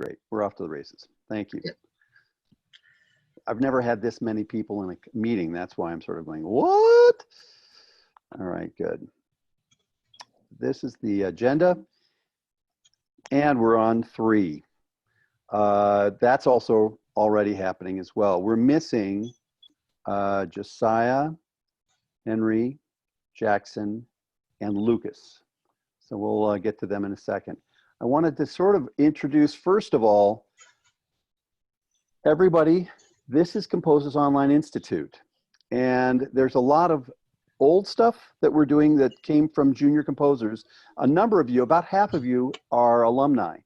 Great. We're off to the races. Thank you. Yep. I've never had this many people in a meeting. That's why I'm sort of going, what? All right, good. This is the agenda, and we're on 3. That's also already happening as well. We're missing Josiah, Henry, Jackson, and Lucas. So we'll get to them in a second. I wanted to sort of introduce, first of all, everybody, this is Composers Online Institute. And there's a lot of old stuff that we're doing that came from junior composers. A number of you, about half of you, are alumni,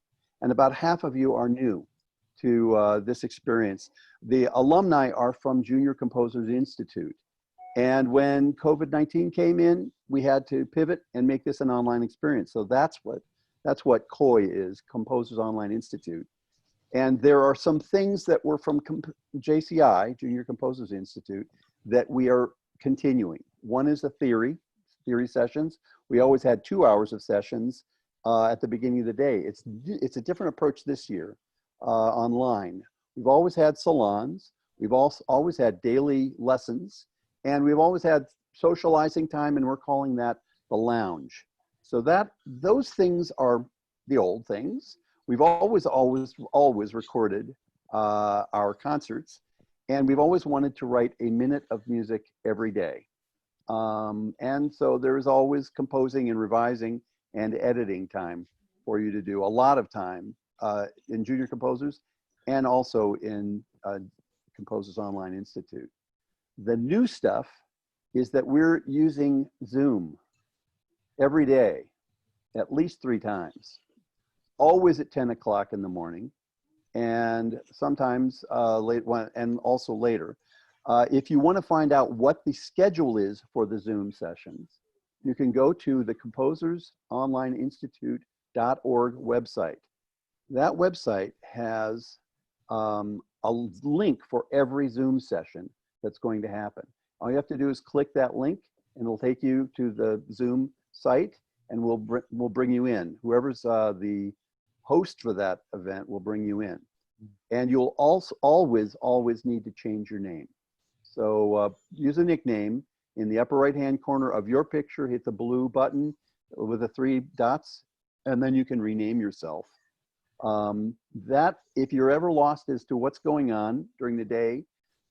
and about half of you are new to this experience. The alumni are from Junior Composers Institute. And when COVID-19 came in, we had to pivot and make this an online experience. So that's what COI is, Composers Online Institute. And there are some things that were from JCI, Junior Composers Institute, that we are continuing. One is the theory sessions. We always had 2 hours of sessions at the beginning of the day. It's a different approach this year online. We've always had salons. We've also always had daily lessons. And we've always had socializing time, and we're calling that the lounge. So those things are the old things. We've always recorded our concerts, and we've always wanted to write a minute of music every day. And so there is always composing and revising and editing time for you to do, a lot of time in Junior Composers and also in Composers Online Institute. The new stuff is that we're using Zoom every day, at least 3 times, always at 10 o'clock in the morning, and sometimes and also later. If you want to find out what the schedule is for the Zoom sessions, you can go to the composersonlineinstitute.org website. That website has a link for every Zoom session that's going to happen. All you have to do is click that link, and it'll take you to the Zoom site, and we'll bring you in. Whoever's the host for that event will bring you in. And you'll also always need to change your name. So use a nickname. In the upper right-hand corner of your picture, hit the blue button with the 3 dots, and then you can rename yourself. If you're ever lost as to what's going on during the day,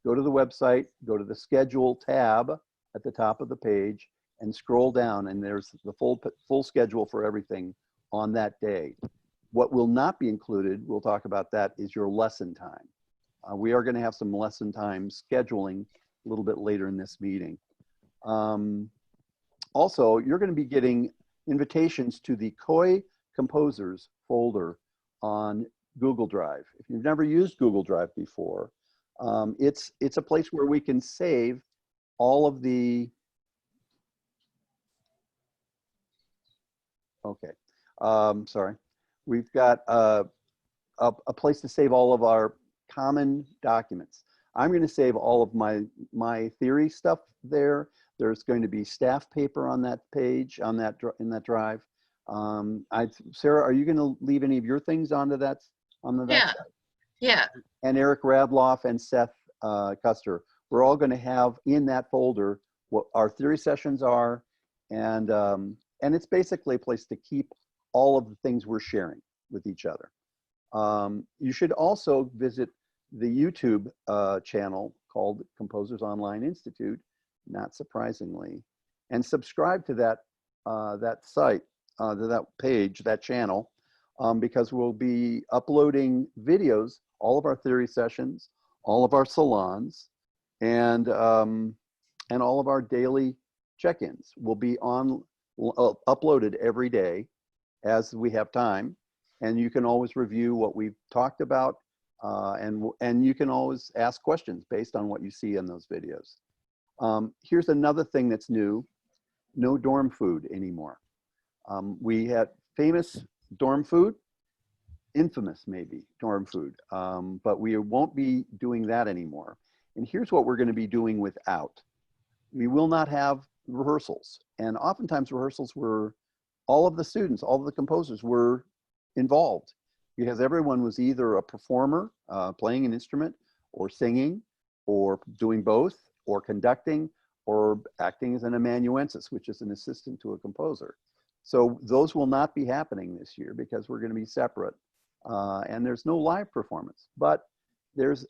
go to the website, go to the schedule tab at the top of the page, and scroll down, and there's the full schedule for everything on that day. What will not be included, we'll talk about that, is your lesson time. We are going to have some lesson time scheduling a little bit later in this meeting. Also, you're going to be getting invitations to the COI Composers folder on Google Drive. If you've never used Google Drive before, it's a place where we can save all of the, sorry. We've got a place to save all of our common documents. I'm going to save all of my theory stuff there. There's going to be staff paper on that page, in that drive. Sarah, are you going to leave any of your things onto that site? Yeah. And Eric Radloff and Seth Custer, we're all going to have in that folder what our theory sessions are, and it's basically a place to keep all of the things we're sharing with each other. You should also visit the YouTube channel called Composers Online Institute, not surprisingly, and subscribe to that site, to that page, that channel, because we'll be uploading videos, all of our theory sessions, all of our salons, and all of our daily check-ins will be uploaded every day as we have time, and you can always review what we've talked about, and you can always ask questions based on what you see in those videos. Here's another thing that's new: no dorm food anymore. We had famous dorm food, infamous maybe dorm food, but we won't be doing that anymore. And here's what we're going to be doing without. We will not have rehearsals, and oftentimes rehearsals were all of the students, all of the composers were involved. because everyone was either a performer, playing an instrument, or singing, or doing both, or conducting, or acting as an amanuensis, which is an assistant to a composer. So those will not be happening this year because we're going to be separate, and there's no live performance. But there's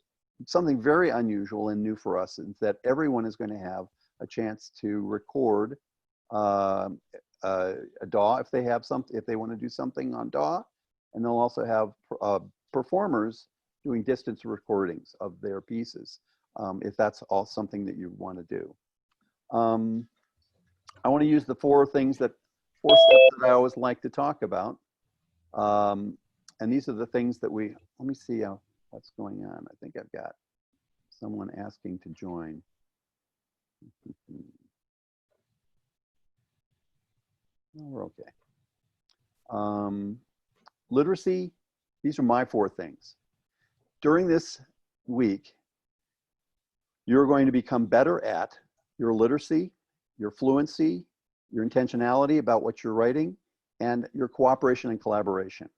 something very unusual and new for us, is that everyone is going to have a chance to record a DAW if they have something, if they want to do something on DAW, and they'll also have performers doing distance recordings of their pieces, if that's all something that you want to do. I want to use the four steps that I always like to talk about, and these are the things that let me see what's going on. I think I've got someone asking to join. No, we're okay. Literacy, these are my four things. During this week, you're going to become better at your literacy, your fluency, your intentionality about what you're writing, and your cooperation and collaboration.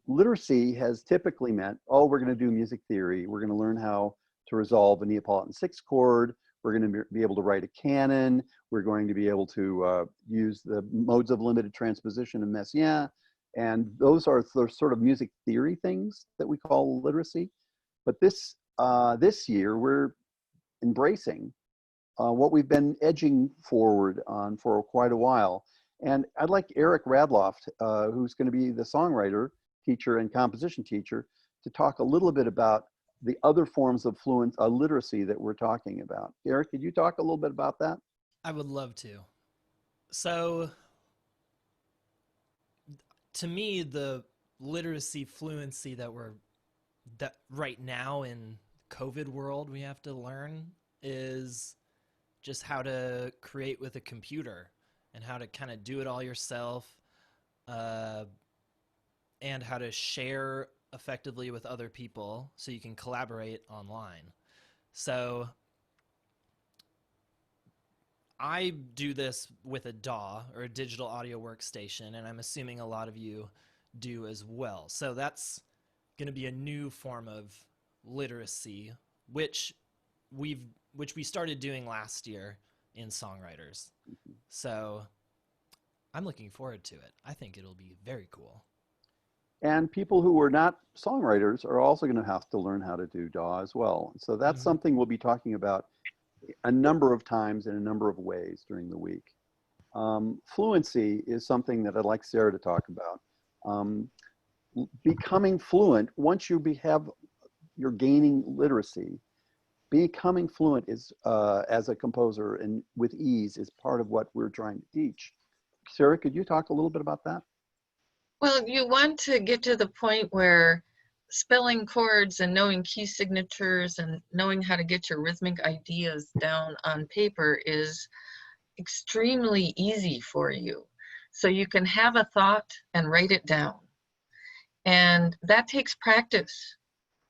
Literacy has typically meant, oh, we're going to do music theory. We're going to learn how to resolve a Neapolitan sixth chord. We're going to be able to write a canon. We're going to be able to use the modes of limited transposition of Messiaen. And those are the sort of music theory things that we call literacy. But this year, we're embracing what we've been edging forward on for quite a while. And I'd like Eric Radloff, who's going to be the songwriter teacher and composition teacher, to talk a little bit about the other forms of literacy that we're talking about. Eric, could you talk a little bit about that? I would love to. So, to me, the literacy fluency that right now in COVID world we have to learn is just how to create with a computer and how to kind of do it all yourself, and how to share effectively with other people so you can collaborate online. So I do this with a DAW, or a digital audio workstation, and I'm assuming a lot of you do as well. So that's going to be a new form of literacy, which we started doing last year in Songwriters. So I'm looking forward to it. I think it'll be very cool. And people who are not songwriters are also going to have to learn how to do DAW as well. So that's something we'll be talking about a number of times in a number of ways during the week. Fluency is something that I'd like Sarah to talk about. Becoming fluent, once you're gaining literacy, becoming fluent is, as a composer and with ease, is part of what we're trying to teach. Sarah, could you talk a little bit about that? Well, you want to get to the point where spelling chords and knowing key signatures and knowing how to get your rhythmic ideas down on paper is extremely easy for you. So you can have a thought and write it down. And that takes practice.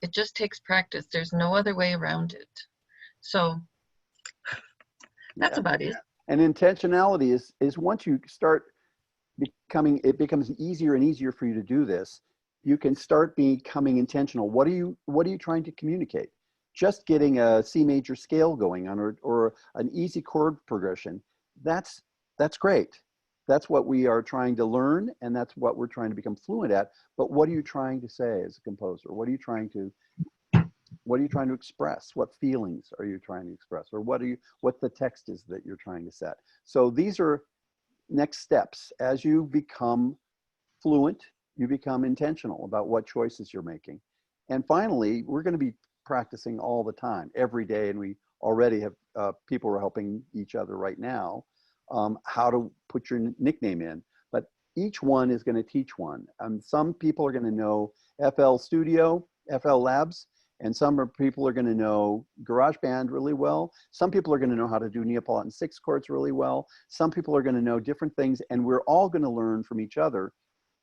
It just takes practice. There's no other way around it. So that's about it. And intentionality is once you start becoming, it becomes easier and easier for you to do this. You can start becoming intentional. What are you trying to communicate? Just getting a C major scale going on, or an easy chord progression, that's great. That's what we are trying to learn, and that's what we're trying to become fluent at. But what are you trying to say as a composer? What are you trying to express? What feelings are you trying to express? Or what the text is that you're trying to set? So these are next steps. As you become fluent, you become intentional about what choices you're making. And finally, we're going to be practicing all the time, every day, and we already have people who are helping each other right now, how to put your nickname in. But each one is going to teach one. Some people are going to know FL Studio, FL Labs, and some people are going to know GarageBand really well. Some people are going to know how to do Neapolitan sixth chords really well. Some people are going to know different things, and we're all going to learn from each other.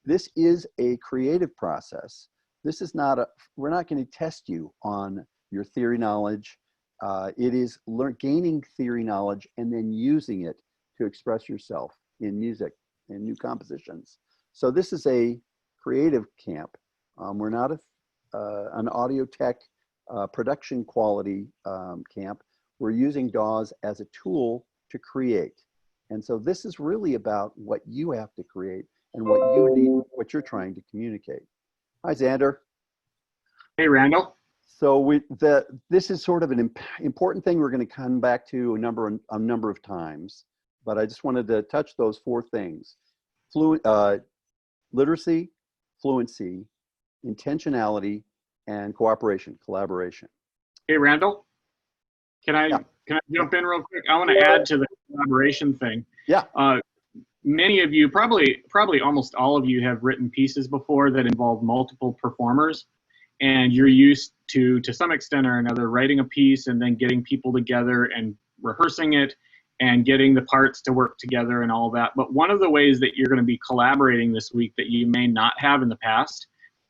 This is a creative process. This is not we're not going to test you on your theory knowledge. It is gaining theory knowledge and then using it to express yourself in music and new compositions. So this is a creative camp, We're not an audio tech production quality camp. We're using DAWs as a tool to create. And so this is really about what you have to create and what you need, what you're trying to communicate. Hi, Zander. Hey, Randall. So this is sort of an important thing we're going to come back to a number of times, but I just wanted to touch those 4 things: literacy, fluency, intentionality, and cooperation, collaboration. Hey, Randall. Can I jump in real quick? I want to add to the collaboration thing. Yeah. Many of you, probably almost all of you, have written pieces before that involve multiple performers, and you're used to some extent or another, writing a piece and then getting people together and rehearsing it and getting the parts to work together and all that. But one of the ways that you're going to be collaborating this week that you may not have in the past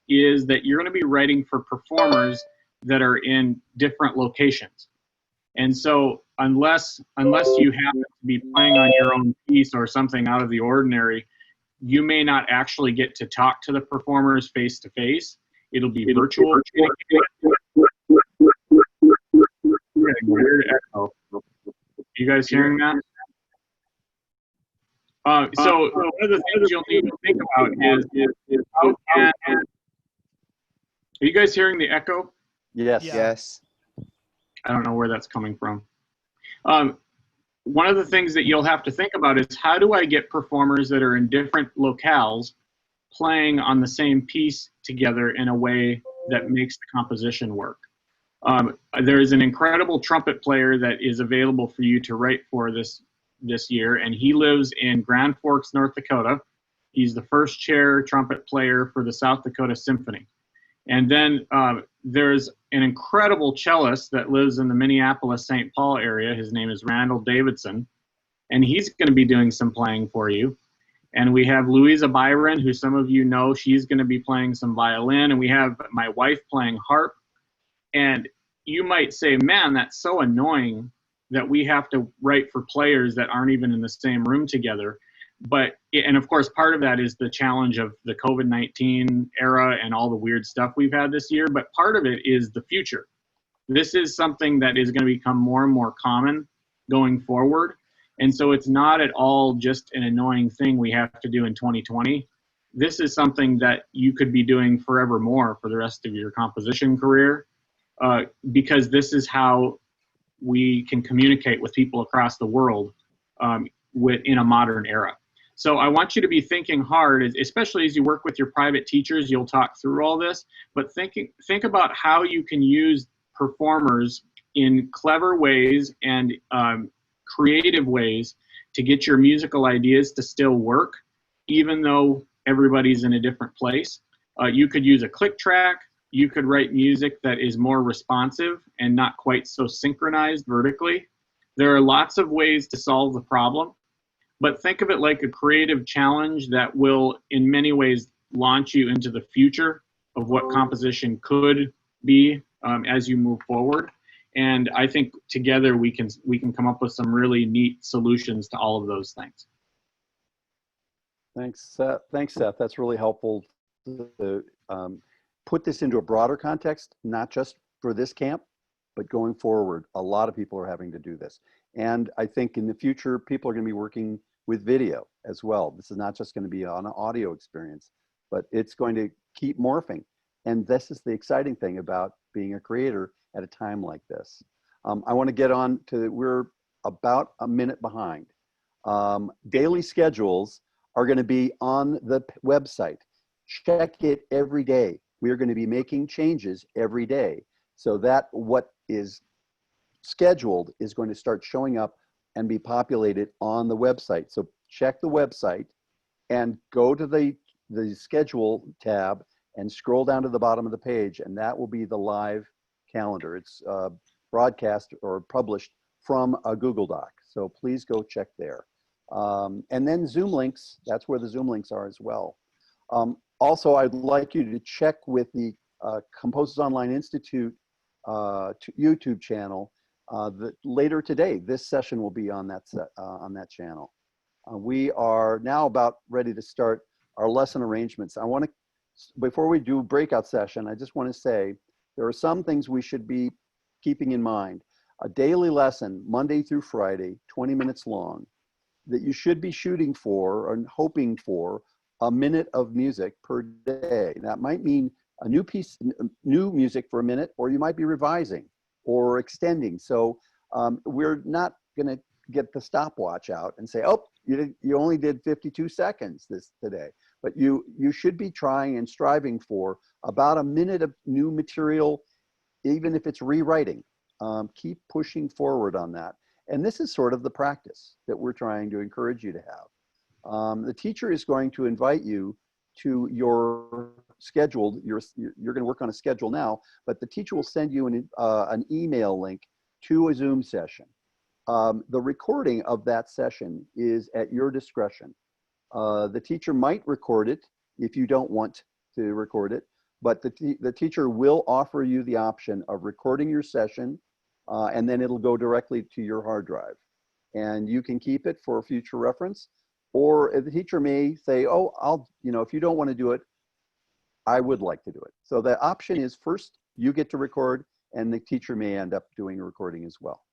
is that you're going to be writing for performers that are in different locations. And so unless you happen to be playing on your own piece or something out of the ordinary, you may not actually get to talk to the performers face to face. It'll be virtual. Weird echo. You guys hearing that? So one of the things you'll need to think about is how can, are you guys hearing the echo? Yes. Yeah. Yes. I don't know where that's coming from. One of the things that you'll have to think about is, how do I get performers that are in different locales playing on the same piece together in a way that makes the composition work? There is an incredible trumpet player that is available for you to write for this year, and he lives in Grand Forks, North Dakota. He's the first chair trumpet player for the South Dakota Symphony. And then there's an incredible cellist that lives in the Minneapolis-St. Paul area. His name is Randall Davidson, and he's going to be doing some playing for you. And we have Louisa Byron, who some of you know. She's going to be playing some violin, and we have my wife playing harp. And you might say, man, that's so annoying that we have to write for players that aren't even in the same room together. And of course, part of that is the challenge of the COVID-19 era and all the weird stuff we've had this year. But part of it is the future. This is something that is going to become more and more common going forward. And so it's not at all just an annoying thing we have to do in 2020. This is something that you could be doing forevermore for the rest of your composition career, because this is how we can communicate with people across the world in a modern era. So I want you to be thinking hard, especially as you work with your private teachers. You'll talk through all this, but think about how you can use performers in clever ways and creative ways to get your musical ideas to still work, even though everybody's in a different place. You could use a click track. You could write music that is more responsive and not quite so synchronized vertically. There are lots of ways to solve the problem, but think of it like a creative challenge that will, in many ways, launch you into the future of what composition could be as you move forward. And I think together we can come up with some really neat solutions to all of those things. Thanks, Seth. That's really helpful to put this into a broader context, not just for this camp, but going forward. A lot of people are having to do this. And I think in the future, people are going to be working with video as well. This is not just going to be an audio experience, but it's going to keep morphing. And this is the exciting thing about being a creator at a time like this. I want to get on to, we're about a minute behind. Daily schedules are going to be on the website. Check it every day. We are going to be making changes every day so that what is scheduled is going to start showing up and be populated on the website. So check the website and go to the schedule tab and scroll down to the bottom of the page, and that will be the live calendar. It's broadcast or published from a Google Doc. So please go check there. And then Zoom links, that's where the Zoom links are as well. Also, I'd like you to check with the Composers Online Institute YouTube channel. Later today, this session will be on that channel. We are now about ready to start our lesson arrangements. I want to before we do breakout session, I just want to say there are some things we should be keeping in mind. A daily lesson, Monday through Friday, 20 minutes long, that you should be shooting for and hoping for a minute of music per day. That might mean a new piece, new music for a minute, or you might be revising or extending. So we're not going to get the stopwatch out and say, oh, you only did 52 seconds today. But you should be trying and striving for about a minute of new material, even if it's rewriting. Keep pushing forward on that. And this is sort of the practice that we're trying to encourage you to have. The teacher is going to invite you to your scheduled, you're going to work on a schedule now, but the teacher will send you an email link to a Zoom session. The recording of that session is at your discretion. The teacher might record it if you don't want to record it, but the teacher will offer you the option of recording your session, and then it'll go directly to your hard drive. And you can keep it for future reference, or the teacher may say, oh, if you don't want to do it, I would like to do it. So the option is first, you get to record, and the teacher may end up doing a recording as well.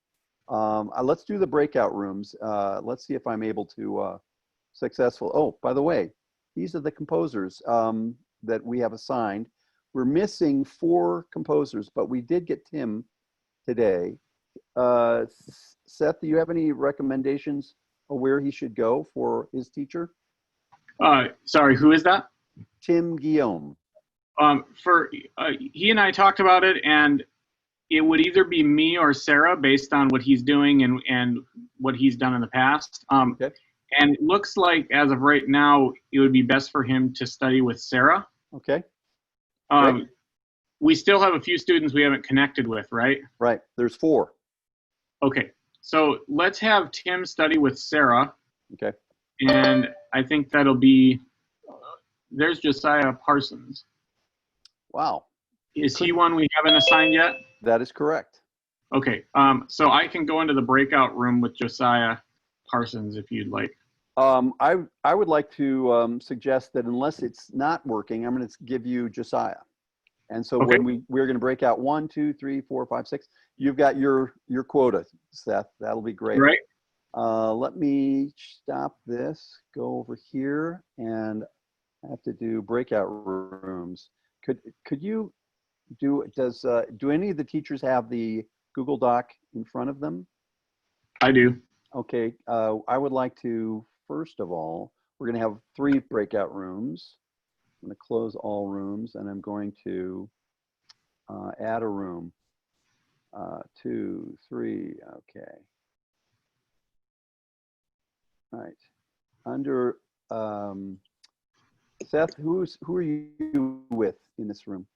Let's do the breakout rooms. Let's see if I'm able to successful. Oh, by the way, these are the composers that we have assigned. We're missing 4 composers, but we did get Tim today. Seth, do you have any recommendations of where he should go for his teacher? Sorry, who is that? Tim Guillaume. He and I talked about it, and it would either be me or Sarah based on what he's doing and what he's done in the past. Okay. And it looks like as of right now, it would be best for him to study with Sarah. Okay. We still have a few students we haven't connected with, right? Right. There's 4. Okay. So let's have Tim study with Sarah. Okay. And I think that'll be, there's Josiah Parsons. Wow. Is he one we haven't assigned yet? That is correct. Okay. So I can go into the breakout room with Josiah Parsons if you'd like. I would like to suggest that unless it's not working, I'm going to give you Josiah. And so Okay. when we're going to break out 1, 2, 3, 4, 5, 6, you've got your quota, Seth. That'll be great. Right. Let me stop this, go over here, and I have to do breakout rooms. Could you do any of the teachers have the Google Doc in front of them? I do. Okay, I would like to, first of all, we're going to have 3 breakout rooms. I'm going to close all rooms, and I'm going to add a room. 2, 3, okay. All right. Under Seth, who are you with in this room?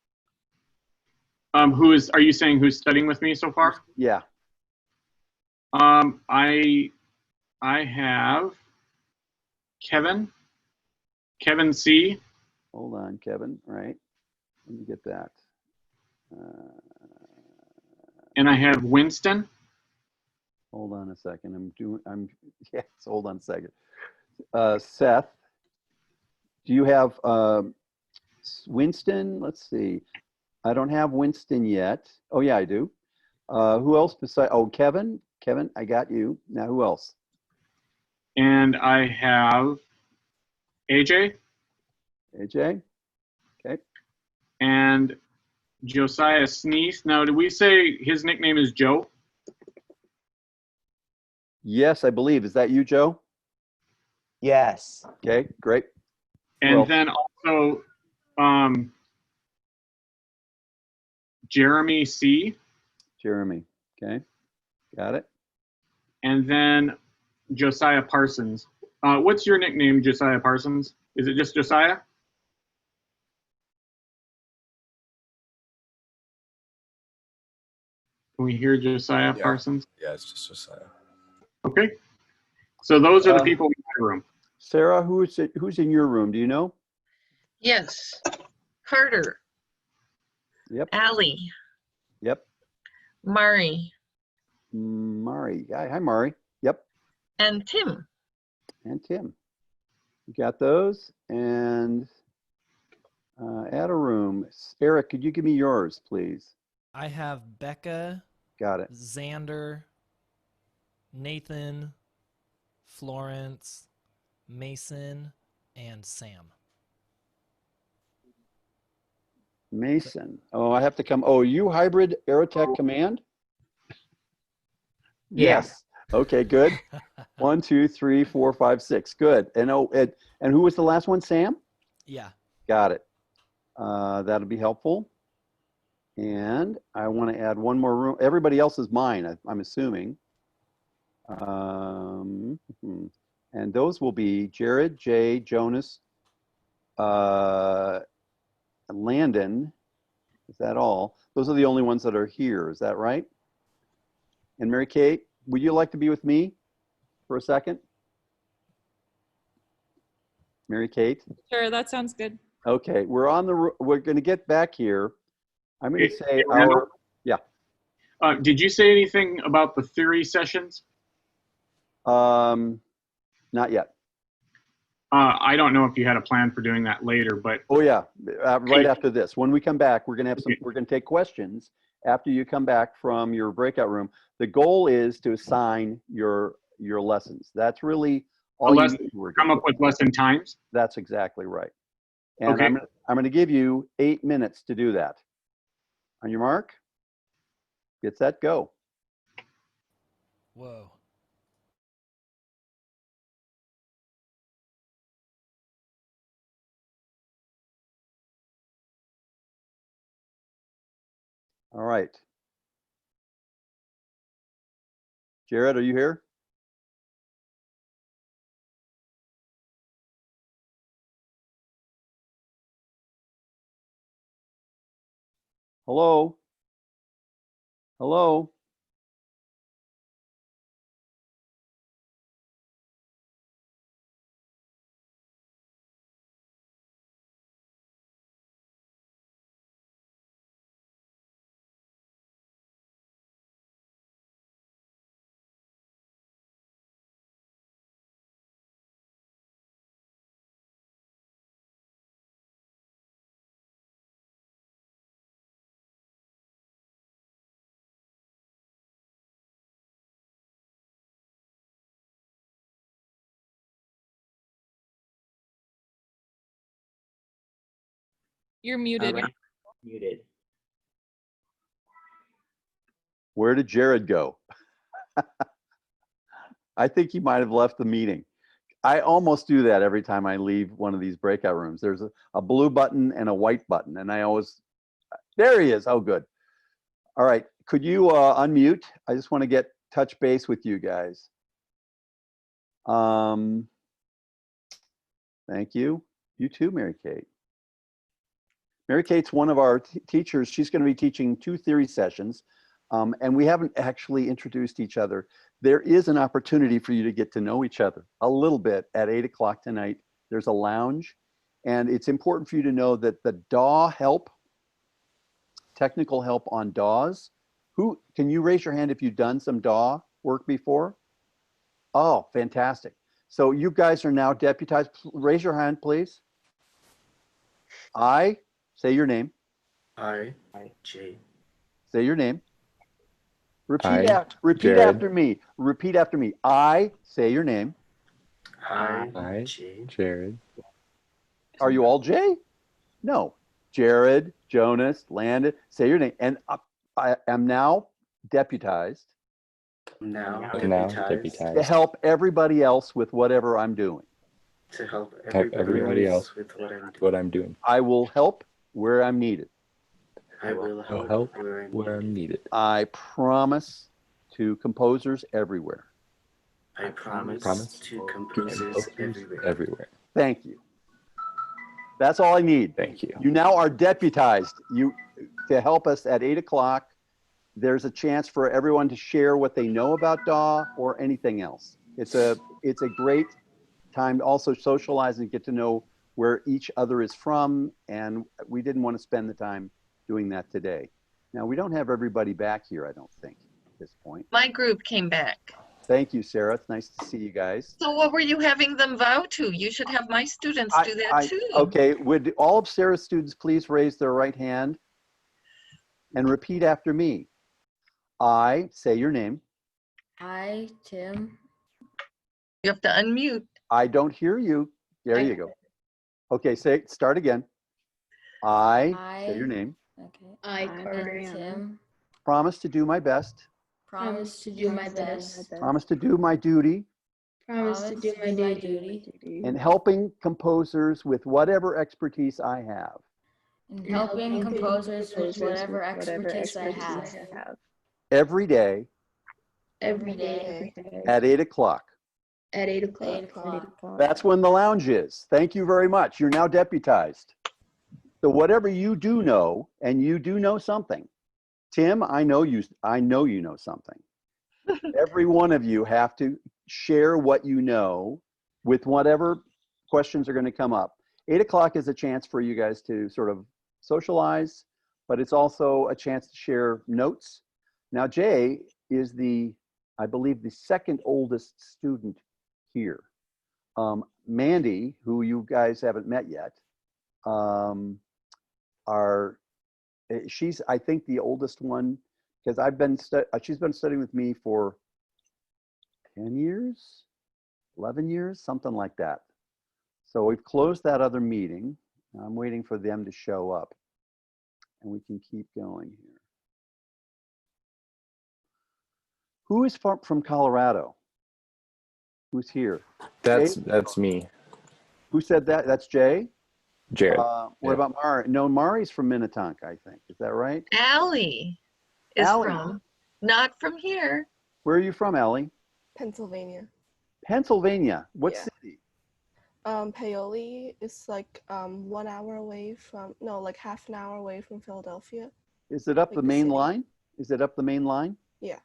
Are you saying who's studying with me so far? Yeah. I have Kevin C. Hold on, Kevin. All right. Let me get that. And I have Winston. Hold on a second. Yes, hold on a second. Seth, do you have Winston? Let's see. I don't have Winston yet. Oh, yeah, I do. Who else besides? Oh, Kevin. Kevin, I got you. Now, who else? And I have AJ. AJ. Okay. And Josiah Sneath. Now, did we say his nickname is Joe? Yes, I believe. Is that you, Joe? Yes. Okay, great. And Well- then also Jeremy C. Jeremy. Okay, got it. And then Josiah Parsons. What's your nickname, Josiah Parsons? Is it just Josiah? Can we hear Josiah Yeah. Parsons? Yeah, it's just Josiah. Okay. So those are the people in my room. Sarah, who's in your room? Do you know? Yes. Carter, Yep. Allie, Yep. Mari, Mari. Hi, Mari. Yep. and Tim. And Tim. You got those? And Add a room. Eric, could you give me yours, please? I have Becca, Got it. Zander, Nathan, Florence, Mason, and Sam. Mason. Oh, I have to come. Oh, you hybrid Aerotech Command? Yes. Okay, good. 1, 2, 3, 4, 5, 6. Good. And and who was the last one? Sam? Yeah. Got it. That'll be helpful. And I want to add one more room. Everybody else is mine, I'm assuming. And those will be Jared, Jay, Jonas, Landon. Is that all? Those are the only ones that are here. Is that right? And Mary Kate, would you like to be with me for a second? Mary Kate? Sure, that sounds good. Okay, we're going to get back here. I'm going to say Randall? yeah. Did you say anything about the theory sessions? Not yet. I don't know if you had a plan for doing that later, but Oh yeah, right after this. When we come back, we're going to have we're going to take questions after you come back from your breakout room. The goal is to assign your lessons. That's really all you need to come up with lesson times. That's exactly right. And Okay. I'm going to give you 8 minutes to do that. On your mark, get set, go. Whoa. All right. Jared, are you here? Hello? Hello? You're muted. Muted. Where did Jared go? I think he might have left the meeting. I almost do that every time I leave one of these breakout rooms. There's a blue button and a white button, and I always, there he is. Oh, good. All right. Could you unmute? I just want to touch base with you guys. Thank you. You too, Mary Kate. Mary Kate's one of our teachers. She's going to be teaching 2 theory sessions, and we haven't actually introduced each other. There is an opportunity for you to get to know each other a little bit at 8 o'clock tonight. There's a lounge, and it's important for you to know that the DAW help, technical help on DAWs. Who can you raise your hand if you've done some DAW work before? Oh, fantastic. So you guys are now deputized. Raise your hand, please. Say your name. J. Say your name. Repeat Jared. after me. Repeat after me. Say your name. Jared. Are you all J? No. Jared, Jonas, Landon. Say your name. And I am now deputized Now deputized. to help everybody else with whatever I'm doing. To help everybody else with what I'm doing. I will help where I'm needed. I will I'll help help where I'm needed. I promise to composers everywhere. I promise to Composers composers everywhere. Thank you. That's all I need. Thank you. You now are deputized. To help us at 8 o'clock. There's a chance for everyone to share what they know about DAW or anything else. It's a great time to also socialize and get to know where each other is from. And we didn't want to spend the time doing that today. Now, we don't have everybody back here, I don't think, at this point. My group came back. Thank you, Sarah. It's nice to see you guys. So what were you having them vow to? You should have my students do that too. Okay, would all of Sarah's students please raise their right hand and repeat after me? I, say your name. I, Tim. You have to unmute. I don't hear you. There you go. Okay, start again. I, say your name. Okay. I, Tim. Promise to do my best. Promise to do my best. Promise to do my duty Promise to do my duty. in helping composers with whatever expertise I have. In helping composers with whatever expertise I have. Every day Every day. at 8 o'clock. At 8 o'clock. 8 o'clock. That's when the lounge is. Thank you very much. You're now deputized. So whatever you do know, and you do know something. Tim, I know you know something. Every one of you have to share what you know with whatever questions are going to come up. 8 o'clock is a chance for you guys to sort of socialize, but it's also a chance to share notes. Now, Jay is I believe, the second oldest student here. Mandy, who you guys haven't met yet, she's, I think, the oldest one, because she's been studying with me for 10 years, 11 years, something like that. So we've closed that other meeting. I'm waiting for them to show up, and we can keep going here. Who is from Colorado? Who's here? That's me, Who said that? That's Jay? Jared. What about Mari? No, Mari's from Minnetonka, I think. Is that right? Allie is Allie. not from here. Where are you from, Allie? Pennsylvania. Pennsylvania. What Yeah. city? Paoli is like 1 hour away from, no, like half an hour away from Philadelphia. Is it up Like the the main city. line? Is it up the main line? Yeah.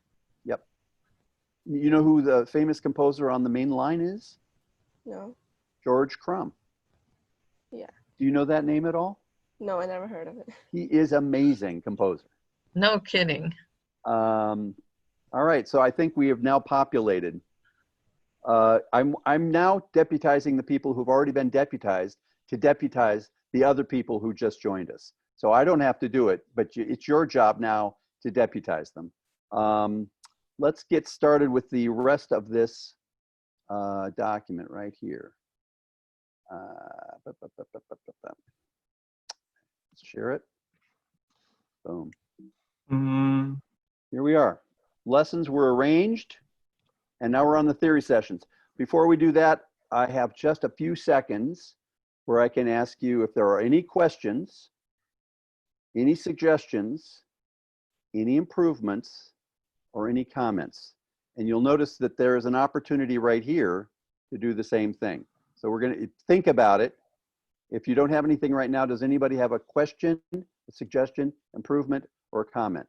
Yep. You know who the famous composer on the main line is? No. George Crumb. Yeah. Do you know that name at all? No, I never heard of it. He is amazing composer. No kidding. All right, so I think we have now populated. I'm now deputizing the people who've already been deputized to deputize the other people who just joined us. So I don't have to do it, but it's your job now to deputize them. Let's get started with the rest of this document right here. Let's share it. Boom. Here we are. Lessons were arranged, and now we're on the theory sessions. Before we do that, I have just a few seconds where I can ask you if there are any questions, any suggestions, any improvements, or any comments. And you'll notice that there is an opportunity right here to do the same thing. So we're going to think about it. If you don't have anything right now, does anybody have a question, a suggestion, improvement, or a comment?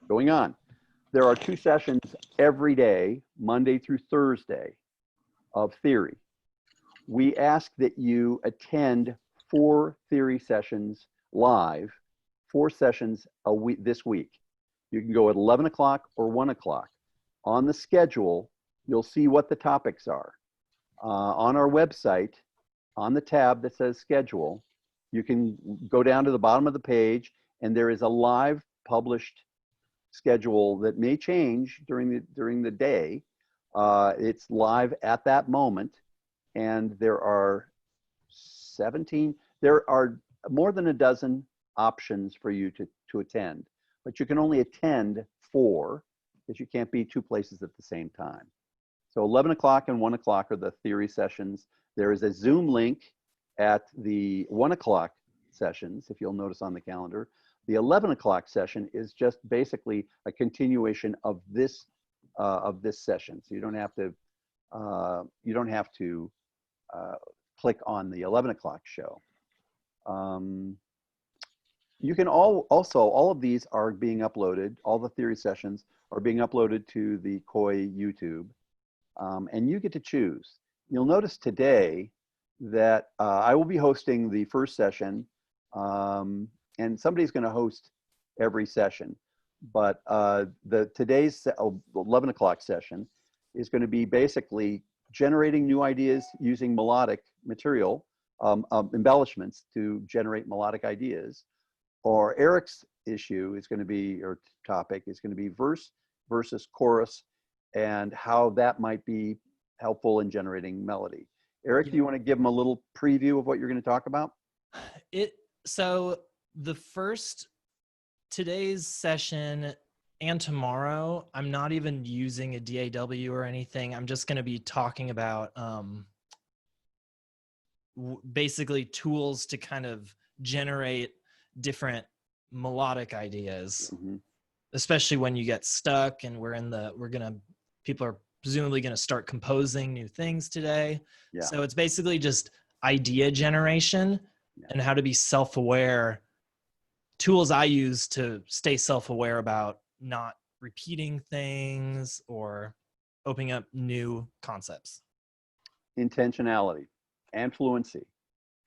Going on. There are 2 sessions every day, Monday through Thursday, of theory. We ask that you attend 4 theory sessions live, 4 sessions a week this week. You can go at 11 o'clock or 1 o'clock. On the schedule, you'll see what the topics are. On our website, on the tab that says schedule, you can go down to the bottom of the page, and there is a live published schedule that may change during the day. It's live at that moment, and there are more than a dozen options for you to attend, but you can only attend 4 because you can't be 2 places at the same time. So 11 o'clock and 1 o'clock are the theory sessions. There is a Zoom link at the 1 o'clock sessions, if you'll notice on the calendar. The 11 o'clock session is just basically a continuation of this session. So you don't have to click on the 11 o'clock show. You can also, all of these are being uploaded, all the theory sessions are being uploaded to the COI YouTube, and you get to choose. You'll notice today that I will be hosting the first session, and somebody's going to host every session. But today's 11 o'clock session is going to be basically generating new ideas using melodic material, embellishments to generate melodic ideas. Or Eric's issue is going to be, or topic is going to be verse versus chorus and how that might be helpful in generating melody. Eric, do you want to give them a little preview of what you're going to talk about? So today's session and tomorrow, I'm not even using a DAW or anything. I'm just going to be talking about basically tools to kind of generate different melodic ideas, especially when you get stuck and people are presumably going to start composing new things today. Yeah. So it's basically just idea generation and how to be self-aware, tools I use to stay self-aware about not repeating things or opening up new concepts. Intentionality and fluency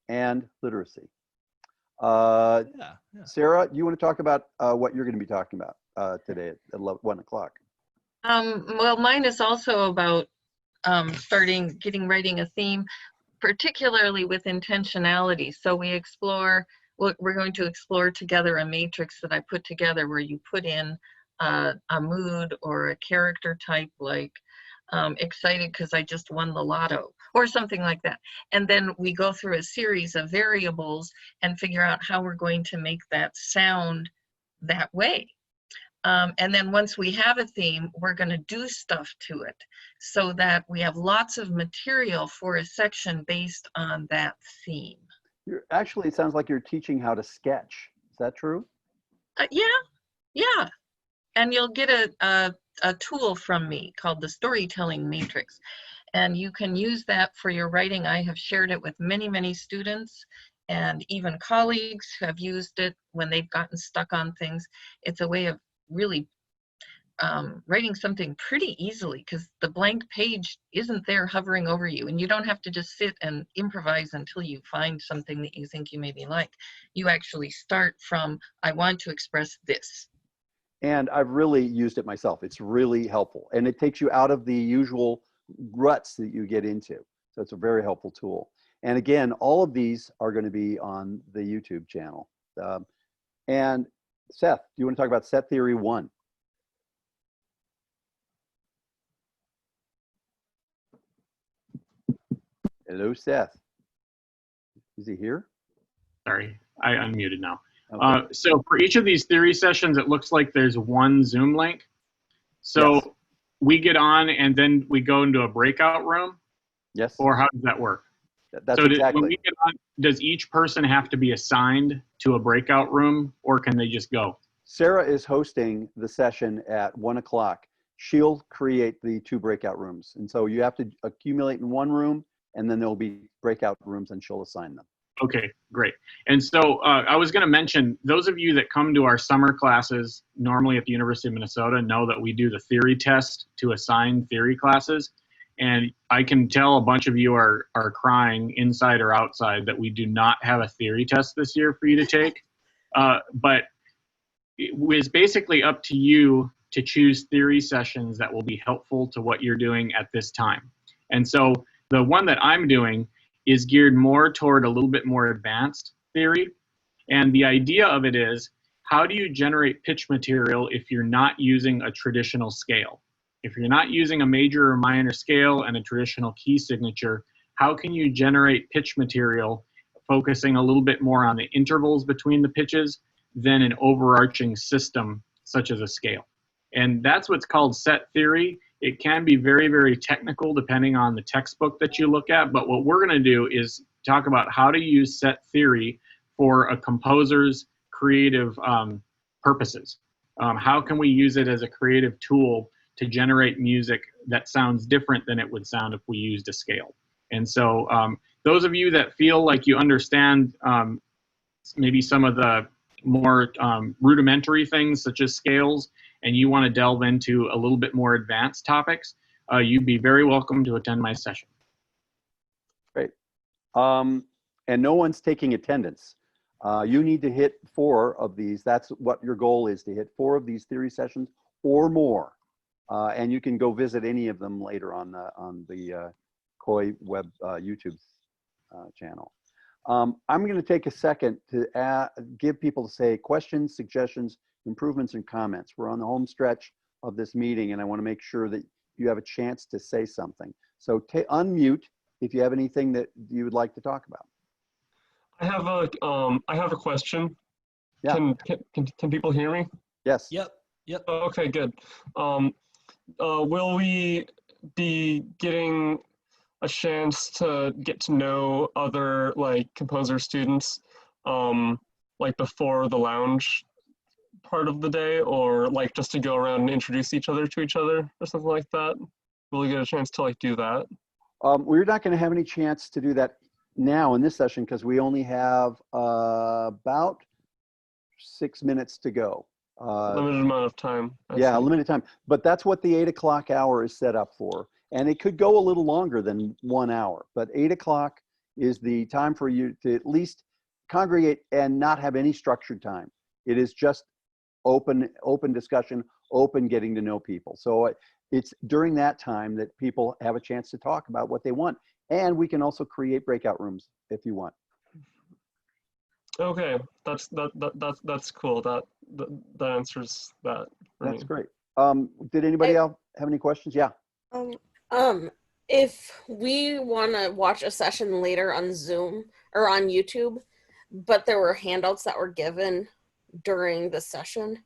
and literacy. Sarah, you want to talk about what you're going to be talking about today at 1 o'clock? Well, mine is also about writing a theme, particularly with intentionality. So we're going to explore together a matrix that I put together where you put in a mood or a character type, like excited because I just won the lotto or something like that. And then we go through a series of variables and figure out how we're going to make that sound that way. And then once we have a theme, we're going to do stuff to it so that we have lots of material for a section based on that theme. Actually, it sounds like you're teaching how to sketch. Is that true? Yeah. And you'll get a tool from me called the Storytelling Matrix. And you can use that for your writing. I have shared it with many, many students, and even colleagues have used it when they've gotten stuck on things. It's a way of really writing something pretty easily because the blank page isn't there hovering over you, and you don't have to just sit and improvise until you find something that you think you maybe like. You actually start from, I want to express this. And I've really used it myself. It's really helpful, and it takes you out of the usual ruts that you get into. So it's a very helpful tool. And again, all of these are going to be on the YouTube channel. And Seth, do you want to talk about set theory 1? Hello, Seth. Is he here? Sorry, I unmuted now. Okay. So for each of these theory sessions, it looks like there's one Zoom link. So yes. We get on and then we go into a breakout room? Yes. Or how does that work? That's exactly. When we get on, does each person have to be assigned to a breakout room, or can they just go? Sarah is hosting the session at 1 o'clock. She'll create the 2 breakout rooms. And so you have to accumulate in one room, and then there'll be breakout rooms and she'll assign them. Okay, great. And so I was going to mention, those of you that come to our summer classes, normally at the University of Minnesota, know that we do the theory test to assign theory classes. And I can tell a bunch of you are crying inside or outside that we do not have a theory test this year for you to take. But it was basically up to you to choose theory sessions that will be helpful to what you're doing at this time. And so the one that I'm doing is geared more toward a little bit more advanced theory. And the idea of it is, how do you generate pitch material if you're not using a traditional scale? If you're not using a major or minor scale and a traditional key signature, how can you generate pitch material focusing a little bit more on the intervals between the pitches than an overarching system such as a scale? And that's what's called set theory. It can be very, very technical depending on the textbook that you look at, but what we're going to do is talk about how to use set theory for a composer's creative purposes. How can we use it as a creative tool to generate music that sounds different than it would sound if we used a scale? And so those of you that feel like you understand maybe some of the more rudimentary things such as scales, and you want to delve into a little bit more advanced topics, you'd be very welcome to attend my session. Great. And no one's taking attendance. You need to hit 4 of these. That's what your goal is, to hit 4 of these theory sessions or more. And you can go visit any of them later on the COI web YouTube channel. I'm going to take a second to give people to say questions, suggestions, improvements, and comments. We're on the home stretch of this meeting, and I want to make sure that you have a chance to say something. So unmute if you have anything that you would like to talk about. I have a question. Yeah. Can people hear me? Yes. Yep. Okay, good. Will we be getting a chance to get to know other composer students before the lounge part of the day, or just to go around and introduce each other to each other or something like that? Will we get a chance to do that? We're not going to have any chance to do that now in this session because we only have about 6 minutes to go. Limited amount of time. Yeah, limited time. But that's what the 8 o'clock hour is set up for. And it could go a little longer than 1 hour, but 8 o'clock is the time for you to at least congregate and not have any structured time. It is just open discussion, open getting to know people. So it's during that time that people have a chance to talk about what they want. And we can also create breakout rooms if you want. Okay, that's cool. That answers that for me. That's great. Did anybody else have any questions? Yeah. If we want to watch a session later on Zoom or on YouTube, but there were handouts that were given during the session,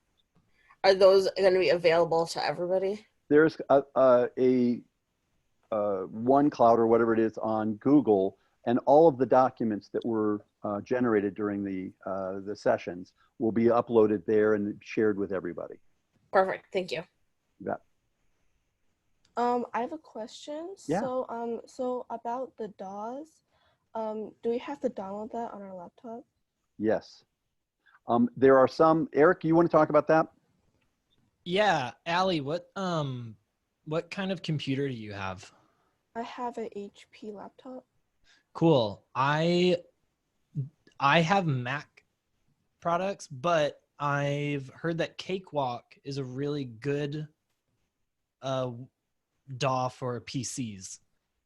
are those going to be available to everybody? There's a OneCloud or whatever it is on Google, and all of the documents that were generated during the sessions will be uploaded there and shared with everybody. Perfect. Thank you. Yeah. I have a question. Yeah. So about the DAWs, do we have to download that on our laptop? Yes. There are some. Eric, you want to talk about that? Yeah, Allie, what kind of computer do you have? I have an HP laptop. Cool. I have Mac products, but I've heard that Cakewalk is a really good DAW for PCs.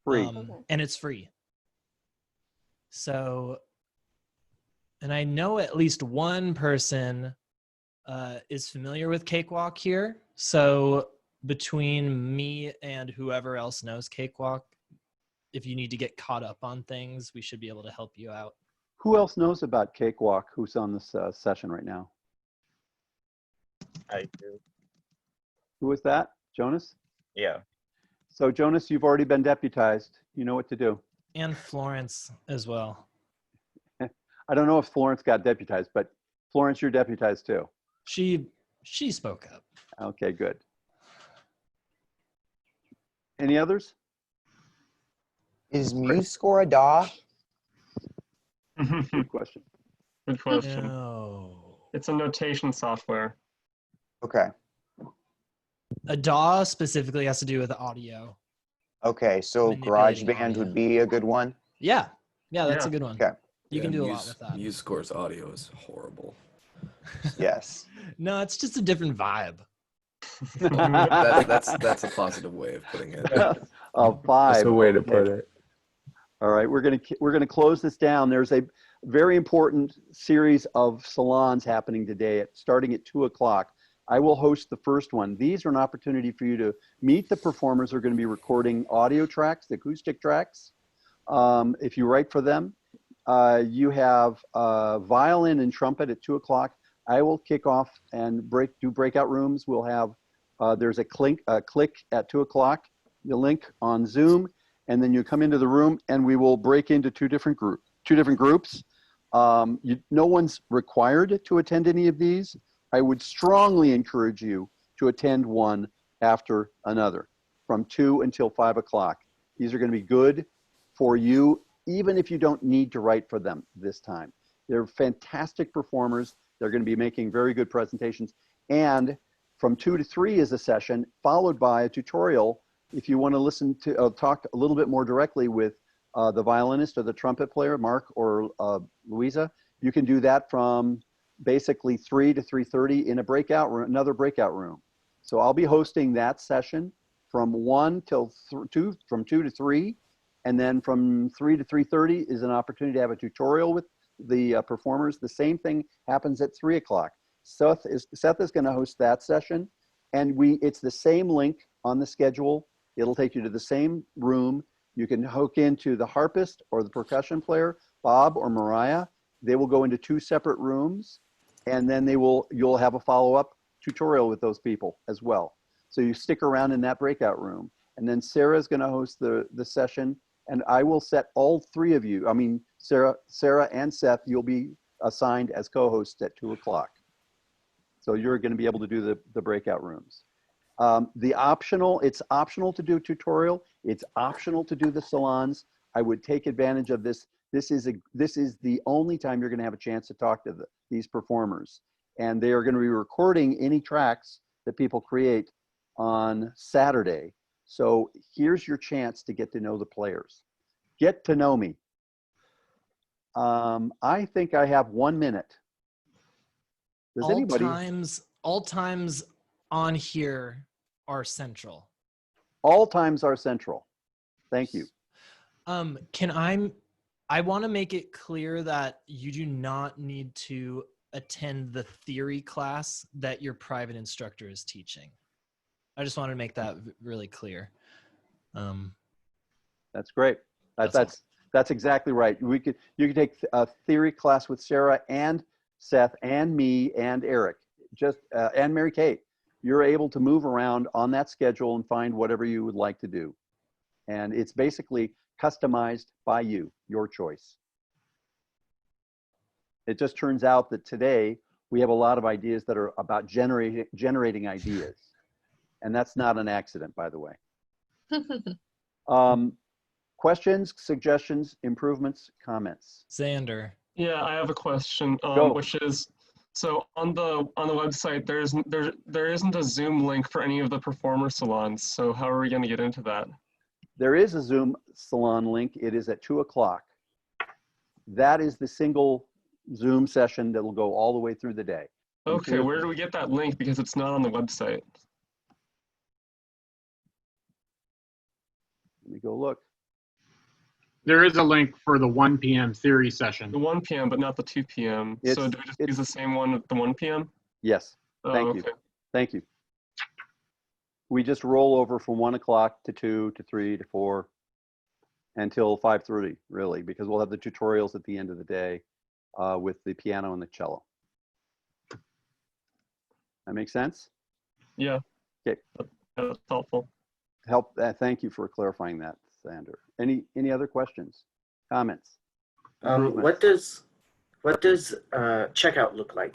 Free. And it's free. So, and I know at least one person is familiar with Cakewalk here. So between me and whoever else knows Cakewalk, if you need to get caught up on things, we should be able to help you out. Who else knows about Cakewalk who's on this session right now? I do. Who is that? Jonas? Yeah. So Jonas, you've already been deputized. You know what to do. And Florence as well. I don't know if Florence got deputized, but Florence, you're deputized too. She spoke up. Okay, good. Any others? Is MuseScore a DAW? Good question. Good question. No. It's a notation software. Okay. A DAW specifically has to do with audio. Okay, so Manipulating GarageBand audio. would be a good one? Yeah, that's a good one. Okay. You can do a lot with that. MuseScore's audio is horrible. Yes. No, it's just a different vibe. That's a positive way of putting it. A vibe. That's a way to put it. All right, we're gonna close this down. There's a very important series of salons happening today, starting at 2 o'clock. I will host the first one. These are an opportunity for you to meet the performers who are going to be recording audio tracks, the acoustic tracks. If you write for them, you have violin and trumpet at 2 o'clock. I will kick off and do breakout rooms. We'll have, there's a click at 2 o'clock, the link on Zoom, and then you come into the room and we will break into two different groups. No one's required to attend any of these. I would strongly encourage you to attend one after another from 2 until 5 o'clock. These are going to be good for you, even if you don't need to write for them this time. They're fantastic performers. They're going to be making very good presentations. And from 2 to 3 is a session, followed by a tutorial. If you want to listen to talk a little bit more directly with the violinist or the trumpet player, Mark or Louisa, You can do that from basically 3 to 3:30 in a breakout room, another breakout room. So I'll be hosting that session from 1 till 2, from 2 to 3, and then from 3 to 3:30 is an opportunity to have a tutorial with the performers. The same thing happens at 3 o'clock. Seth is going to host that session, and it's the same link on the schedule. It'll take you to the same room. You can hook into the harpist or the percussion player, Bob or Mariah. They will go into 2 separate rooms, and then you'll have a follow-up tutorial with those people as well. So you stick around in that breakout room, and then Sarah's going to host the session, and I will set all 3 of you. I mean, Sarah and Seth, you'll be assigned as co-hosts at 2 o'clock. So you're going to be able to do the breakout rooms. It's optional to do a tutorial. It's optional to do the salons. I would take advantage of this. This is the only time you're going to have a chance to talk to these performers. And they are going to be recording any tracks that people create on Saturday. So here's your chance to get to know the players. Get to know me. I think I have 1 minute. Does anybody? All times on here are central. All times are central. Thank you. I want to make it clear that you do not need to attend the theory class that your private instructor is teaching. I just want to make that really clear. That's great. That's exactly right. You could take a theory class with Sarah and Seth and me and Eric, and Mary Kate. You're able to move around on that schedule and find whatever you would like to do. And it's basically customized by you, your choice. It just turns out that today we have a lot of ideas that are about generating ideas. And that's not an accident, by the way. Questions, suggestions, improvements, comments? Zander. Yeah, I have a question, which is, so on the website, there isn't a Zoom link for any of the performer salons. So how are we going to get into that? There is a Zoom salon link. It is at 2 o'clock. That is the single Zoom session that will go all the way through the day. Okay, where do we get that link? Because it's not on the website. Let me go look. There is a link for the 1 p.m. theory session. The 1 p.m., but not the 2 p.m. So do we just use the same one at the 1 p.m.? Yes. Thank you. Thank you. We just roll over from 1 o'clock to 2 to 3 to 4 until 5:30, really, because we'll have the tutorials at the end of the day with the piano and the cello. That make sense? Yeah. Okay. That's helpful. Thank you for clarifying that, Zander. Any other questions, comments? What does checkout look like?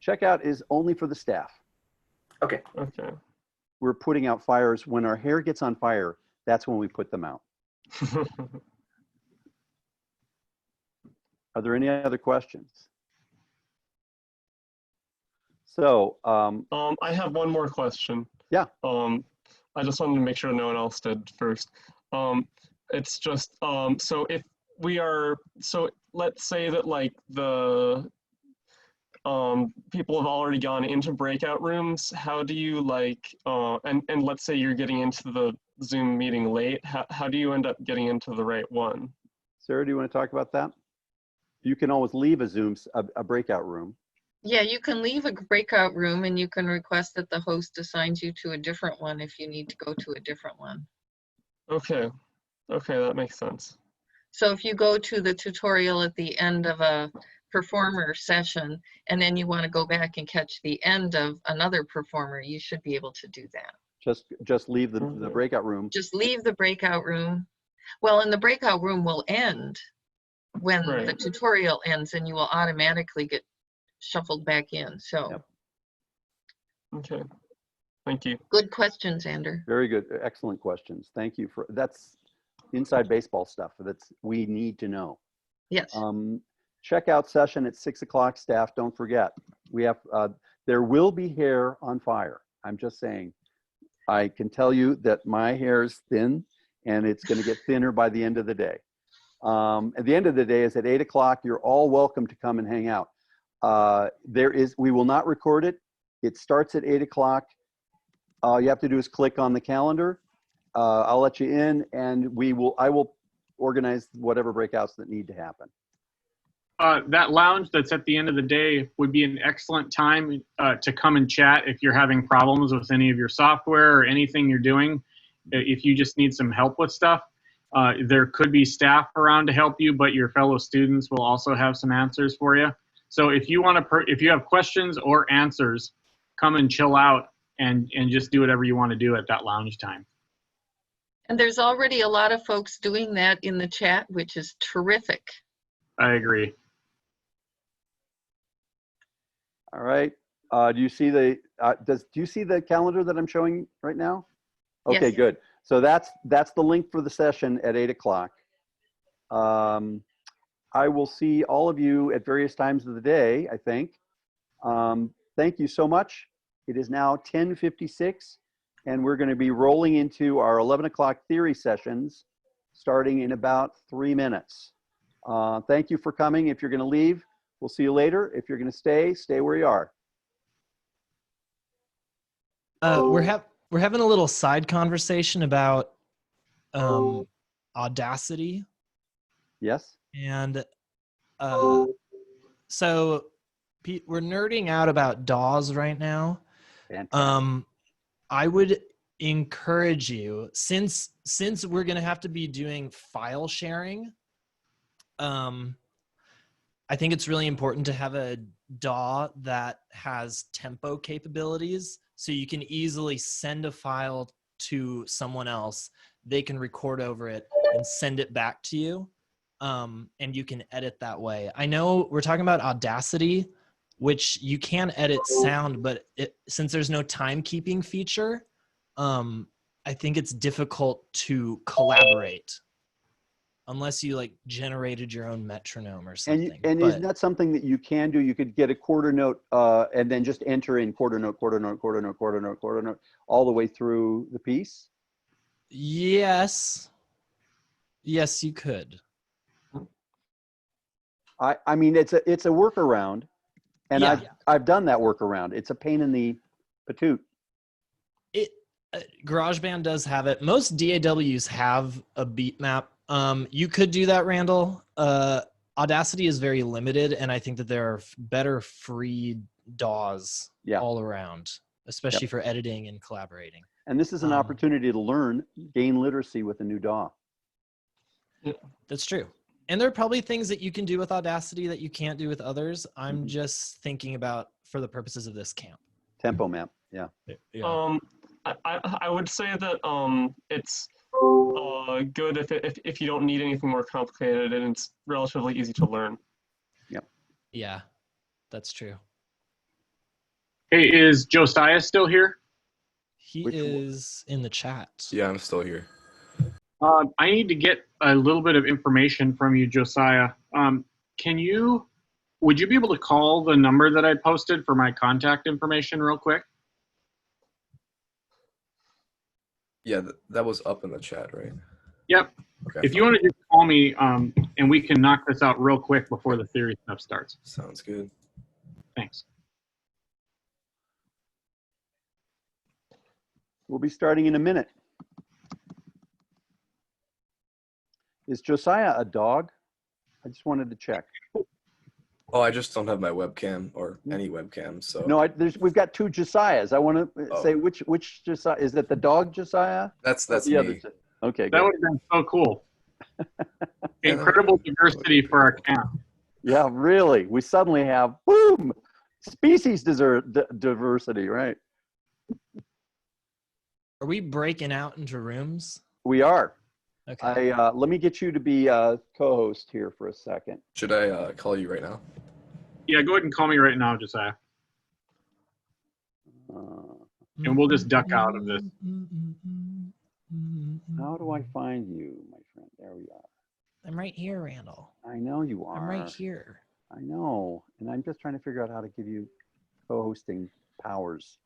Checkout is only for the staff. Okay. Okay. We're putting out fires. When our hair gets on fire, that's when we put them out. Are there any other questions? So, I have one more question. Yeah. I just wanted to make sure no one else did first. It's just, so if we are, so let's say that like the people have already gone into breakout rooms. How do you like, and let's say you're getting into the Zoom meeting late, how do you end up getting into the right one? Sarah, do you want to talk about that? You can always leave a breakout room. Yeah, you can leave a breakout room and you can request that the host assigns you to a different one if you need to go to a different one. Okay. Okay, that makes sense. So if you go to the tutorial at the end of a performer session and then you want to go back and catch the end of another performer, you should be able to do that. Just leave the breakout room. Just leave the breakout room. Well, and the breakout room will end when the tutorial ends and you will automatically get shuffled back in. So yep. Okay, thank you. Good question, Zander. Very good, excellent questions. Thank you for that's inside baseball stuff that's we need to know. Yes. Checkout session at 6 o'clock. Staff, don't forget we have there will be hair on fire. I'm just saying. I can tell you that my hair is thin and it's going to get thinner by the end of the day. At the end of the day is at 8 o'clock. You're all welcome to come and hang out. We will not record it. It starts at 8 o'clock. All you have to do is click on the calendar. I'll let you in, and I will organize whatever breakouts that need to happen. That lounge that's at the end of the day would be an excellent time to come and chat if you're having problems with any of your software or anything you're doing. If you just need some help with stuff, there could be staff around to help you, but your fellow students will also have some answers for you. So if you want to, if you have questions or answers, come and chill out and just do whatever you want to do at that lounge time. And there's already a lot of folks doing that in the chat, which is terrific. I agree. All right. Do you see the calendar that I'm showing right now? Okay, Yes. good. So that's the link for the session at 8 o'clock. I will see all of you at various times of the day, I think. Thank you so much. It is now 10:56, and we're going to be rolling into our 11 o'clock theory sessions starting in about 3 minutes. Thank you for coming. If you're going to leave, we'll see you later. If you're going to stay where you are. We're having a little side conversation about Audacity. Yes. And so we're nerding out about DAWs right now. Fantastic. I would encourage you, since we're going to have to be doing file sharing, I think it's really important to have a DAW that has tempo capabilities, so you can easily send a file to someone else. They can record over it and send it back to you, and you can edit that way. I know we're talking about Audacity, which you can edit sound, but since there's no timekeeping feature, I think it's difficult to collaborate unless you like generated your own metronome or something. And isn't that something that you can do? You could get a quarter note and then just enter in quarter note, quarter note, quarter note, quarter note, quarter note, all the way through the piece? Yes. Yes, you could. I mean, it's a workaround, and Yeah. I've done that workaround. It's a pain in the patoot. GarageBand does have it. Most DAWs have a beat map. You could do that, Randall. Audacity is very limited, and I think that there are better free DAWs all around, especially for editing and collaborating. And this is an opportunity to gain literacy with a new DAW. That's true. And there are probably things that you can do with Audacity that you can't do with others. I'm just thinking about for the purposes of this camp. Tempo map, yeah. I would say that it's good if you don't need anything more complicated, and it's relatively easy to learn. Yep. Yeah, that's true. Hey, is Josiah still here? He is in the chat. Yeah, I'm still here. I need to get a little bit of information from you, Josiah. Would you be able to call the number that I posted for my contact information real quick? Yeah, that was up in the chat, right? Yep. Okay, if you want to just call me, and we can knock this out real quick before the theory stuff starts. Sounds good. Thanks. We'll be starting in a minute. Is Josiah a dog? I just wanted to check. Oh, I just don't have my webcam or any webcam, so. No, we've got two Josiahs. I want to say which Josiah. Is that the dog Josiah? That's the me. Okay, that would have been so cool. Incredible diversity for our camp. Yeah, really. We suddenly have, boom, species diversity, right? Are we breaking out into rooms? We are. Okay. Let me get you to be co-host here for a second. Should I call you right now? Yeah, go ahead and call me right now, Josiah. And we'll just duck out of this. How do I find you, my friend? There we are. I'm right here, Randall. I know you are. I'm right here. I know. And I'm just trying to figure out how to give you co-hosting powers.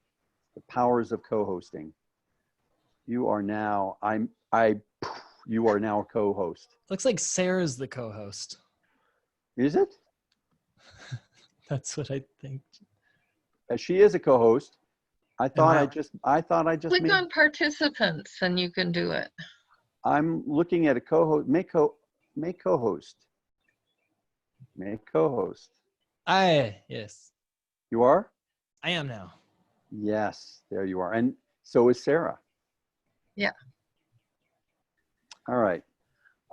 The powers of co-hosting. You are now, you are now a co-host. Looks like Sarah's the co-host. Is it? That's what I think. She is a co-host. I thought I just Click made, on participants and you can do it. I'm looking at a co-host. Make co-host. Make co-host. Yes. You are? I am now. Yes, there you are. And so is Sarah. Yeah. All right.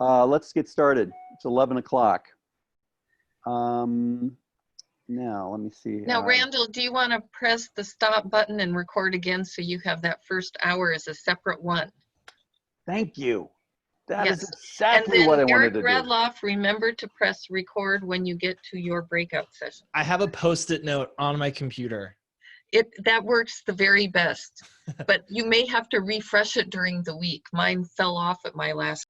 Let's get started. It's 11 o'clock. Now, let me see. Now, Randall, do you want to press the stop button and record again so you have that first hour as a separate one? Thank you. That is Yes. exactly and what I then wanted to Eric do. Radloff, remember to press record when you get to your breakout session. I have a Post-it note on my computer. That works the very best, but you may have to refresh it during the week. Mine fell off at my last